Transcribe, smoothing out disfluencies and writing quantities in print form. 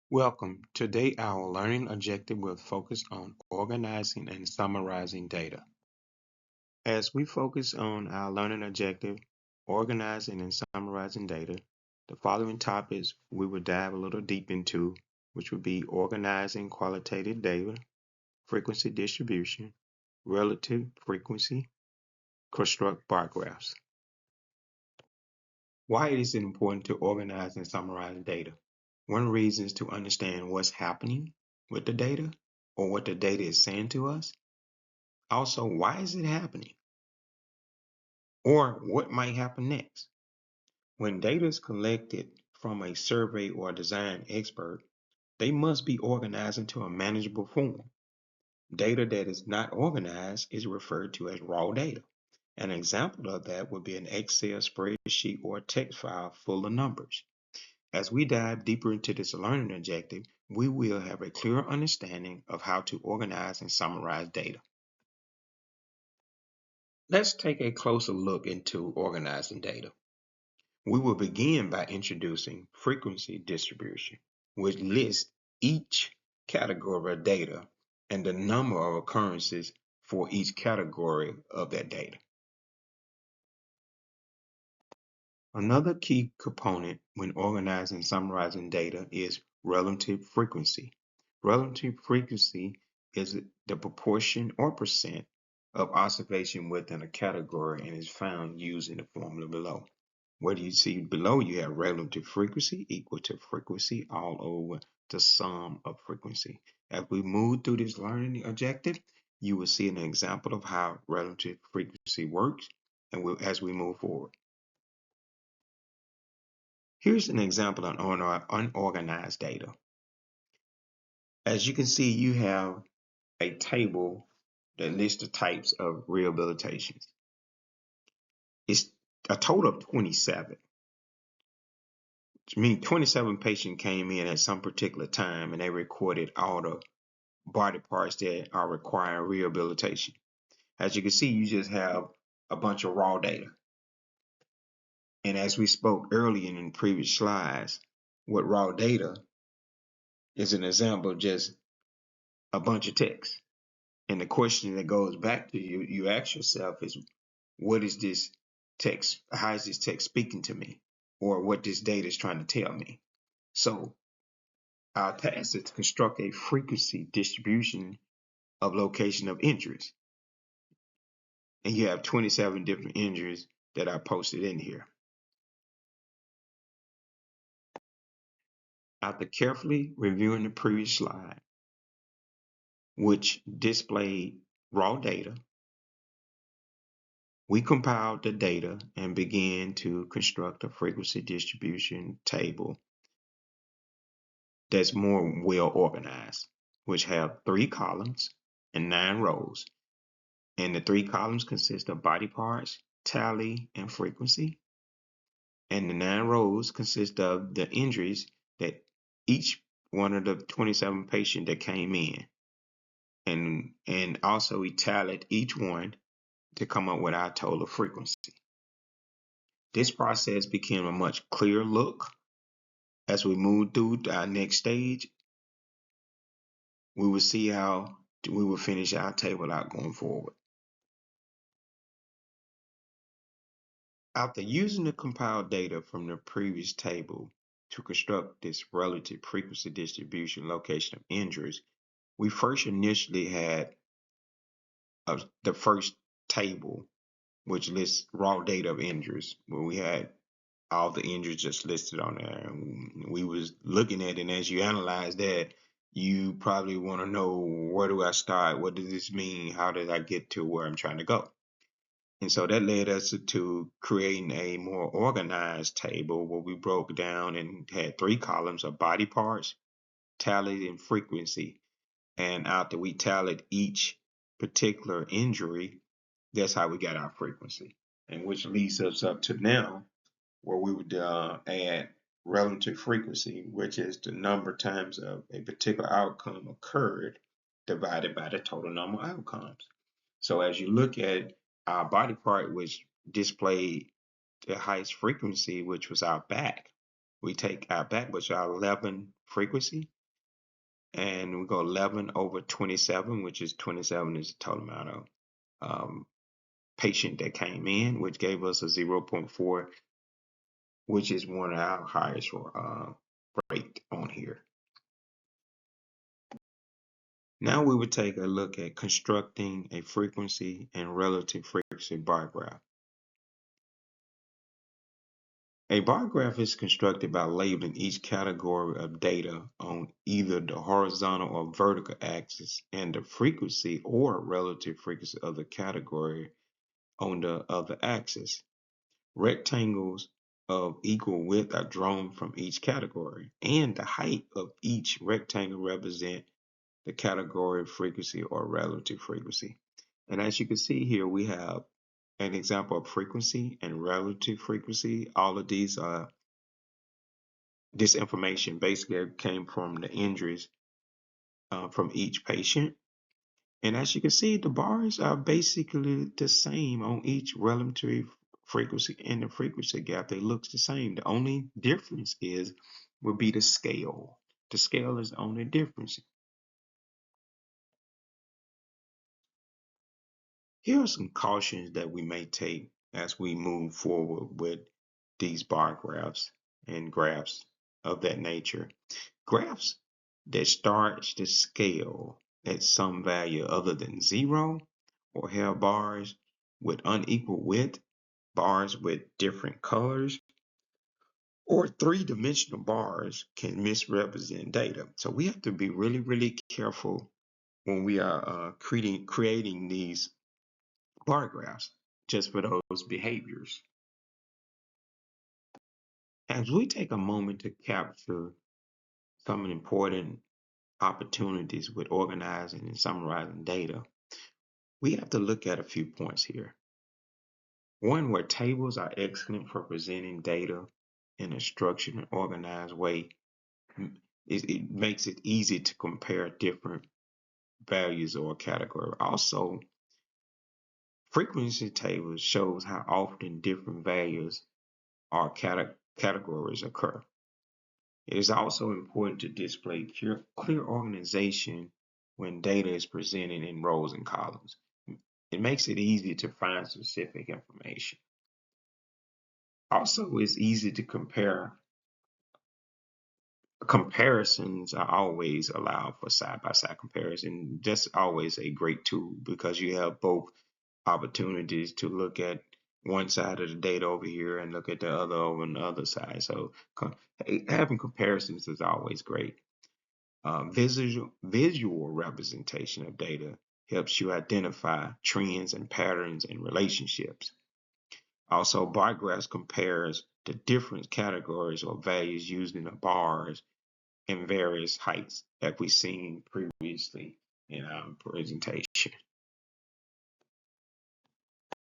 Welcome. Today, our learning objective will focus on organizing and summarizing data. As we focus on our learning objective, organizing and summarizing data, the following topics we will dive a little deep into, which would be organizing qualitative data, frequency distribution, relative frequency, construct bar graphs. Why is it important to organize and summarize data? One reason is to understand what's happening with the data or what the data is saying to us. Also, why is it happening? Or what might happen next? When data is collected from a survey or design expert, they must be organized into a manageable form. Data that is not organized is referred to as raw data. An example of that would be an Excel spreadsheet or a text file full of numbers. As we dive deeper into this learning objective, we will have a clearer understanding of how to organize and summarize data. Let's take a closer look into organizing data. We will begin by introducing frequency distribution, which lists each category of data and the number of occurrences for each category of that data. Another key component when organizing and summarizing data is relative frequency. Relative frequency is the proportion or percent of observation within a category and is found using the formula below. What do you see below? You have relative frequency equal to frequency all over the sum of frequency. As we move through this learning objective, you will see an example of how relative frequency works and as we move forward. Here's an example of unorganized data. As you can see, you have a table that lists the types of rehabilitations. It's a total of 27. Which means 27 patients came in at some particular time and they recorded all the body parts that are requiring rehabilitation. As you can see, you just have a bunch of raw data. And as we spoke earlier in previous slides, what raw data is an example of just a bunch of text. And the question that goes back to you ask yourself is, what is this text? How is this text speaking to me? Or what this data is trying to tell me? So our task is to construct a frequency distribution of location of injuries. And you have 27 different injuries that are posted in here. After carefully reviewing the previous slide, which displayed raw data, we compiled the data and began to construct a frequency distribution table that's more well organized, which have 3 columns and 9 rows. And the 3 columns consist of body parts, tally, and frequency. And the 9 rows consist of the injuries that each one of the 27 patients that came in. And also we tallied each one to come up with our total frequency. This process became a much clearer look. As we move through our next stage, we will see how we will finish our table out going forward. After using the compiled data from the previous table to construct this relative frequency distribution location of injuries, we first initially had the first table, which lists raw data of injuries, where we had all the injuries just listed on there. And we was looking at it, and as you analyze that, you probably want to know, where do I start? What does this mean? How did I get to where I'm trying to go? And so that led us to creating a more organized table where we broke down and had 3 columns of body parts, tallied, and frequency. And after we tallied each particular injury, that's how we got our frequency. And which leads us up to now, where we would add relative frequency, which is the number of times of a particular outcome occurred divided by the total number of outcomes. So as you look at our body part, which displayed the highest frequency, which was our back, we take our back, which is our 11 frequency, and we go 11 over 27, which is 27 is the total amount of patient that came in, which gave us a 0.4, which is one of our highest rate on here. Now we would take a look at constructing a frequency and relative frequency bar graph. A bar graph is constructed by labeling each category of data on either the horizontal or vertical axis and the frequency or relative frequency of the category on the other axis. Rectangles of equal width are drawn from each category, and the height of each rectangle represents the category frequency or relative frequency. And as you can see here, we have an example of frequency and relative frequency. All of these are this information basically came from the injuries from each patient. And as you can see, the bars are basically the same on each relative frequency and the frequency gap. They look the same. The only difference would be the scale. The scale is the only difference. Here are some cautions that we may take as we move forward with these bar graphs and graphs of that nature. Graphs that start the scale at some value other than 0, or have bars with unequal width, bars with different colors, or three-dimensional bars can misrepresent data. So we have to be really, really careful when we are creating these bar graphs just for those behaviors. As we take a moment to capture some important opportunities with organizing and summarizing data, we have to look at a few points here. One, where tables are excellent for presenting data in a structured and organized way, it makes it easy to compare different values or category. Also, frequency tables shows how often different values or categories occur. It is also important to display clear organization when data is presented in rows and columns. It makes it easy to find specific information. Also, it's easy to compare. Comparisons are always allowed for side-by-side comparison. That's always a great tool because you have both opportunities to look at one side of the data over here and look at the other over on the other side. So having comparisons is always great. Visual representation of data helps you identify trends and patterns and relationships. Also, bar graphs compares the different categories or values used in the bars in various heights that we've seen previously in our presentation.